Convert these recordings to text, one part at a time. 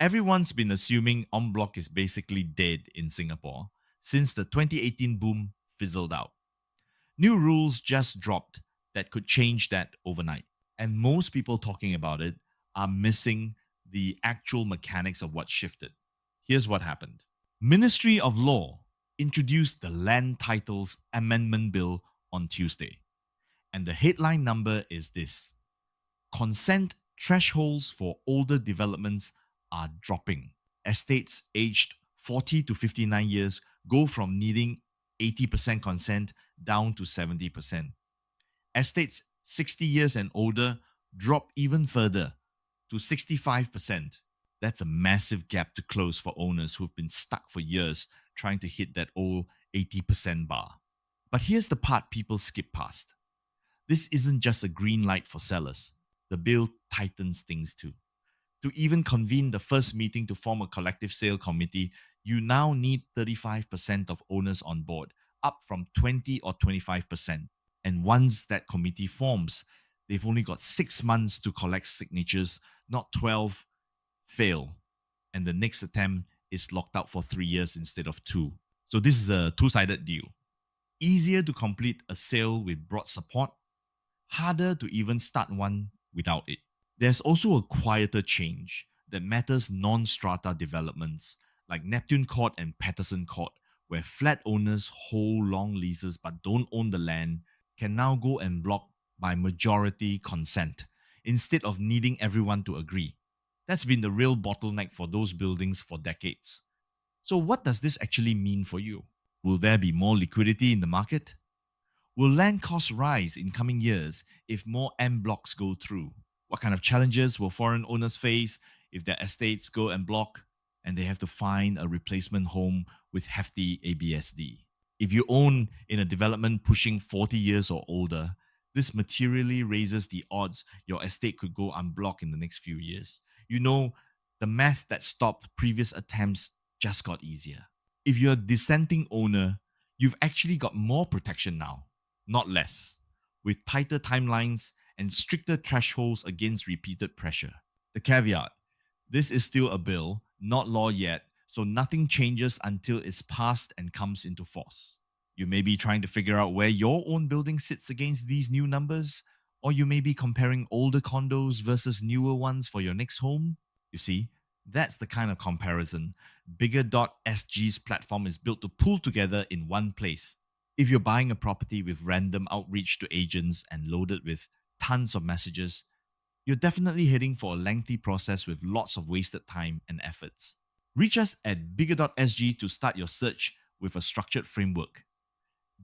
Everyone's been assuming en bloc is basically dead in Singapore since the 2018 boom fizzled out. New rules just dropped that could change that overnight. And most people talking about it are missing the actual mechanics of what shifted. Here's what happened. Ministry of Law introduced the Land Titles Amendment Bill on Tuesday. And the headline number is this: consent thresholds for older developments are dropping. Estates aged 40 to 59 years go from needing 80% consent down to 70%. Estates 60 years and older drop even further to 65%. That's a massive gap to close for owners who've been stuck for years trying to hit that old 80% bar. But here's the part people skip past. This isn't just a green light for sellers. The bill tightens things too. To even convene the first meeting to form a collective sale committee, you now need 35% of owners on board, up from 20 or 25%. And once that committee forms, they've only got 6 months to collect signatures, not 12. Fail. And the next attempt is locked out for 3 years instead of 2. So this is a two-sided deal. Easier to complete a sale with broad support, harder to even start one without it. There's also a quieter change that matters non-strata developments like Neptune Court and Patterson Court, where flat owners hold long leases but don't own the land, can now go en bloc by majority consent instead of needing everyone to agree. That's been the real bottleneck for those buildings for decades. So what does this actually mean for you? Will there be more liquidity in the market? Will land costs rise in coming years if more en blocs go through? What kind of challenges will foreign owners face if their estates go en bloc and they have to find a replacement home with hefty ABSD? If you own in a development pushing 40 years or older, this materially raises the odds your estate could go en bloc in the next few years. You know, the math that stopped previous attempts just got easier. If you're a dissenting owner, you've actually got more protection now, not less, with tighter timelines and stricter thresholds against repeated pressure. The caveat: this is still a bill, not law yet, so nothing changes until it's passed and comes into force. You may be trying to figure out where your own building sits against these new numbers, or you may be comparing older condos versus newer ones for your next home. You see, that's the kind of comparison Bigger.sg's platform is built to pull together in one place. If you're buying a property with random outreach to agents and loaded with tons of messages, you're definitely heading for a lengthy process with lots of wasted time and efforts. Reach us at Bigger.sg to start your search with a structured framework.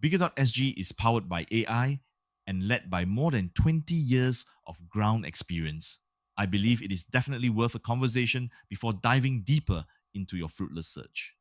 Bigger.sg is powered by AI and led by more than 20 years of ground experience. I believe it is definitely worth a conversation before diving deeper into your fruitless search.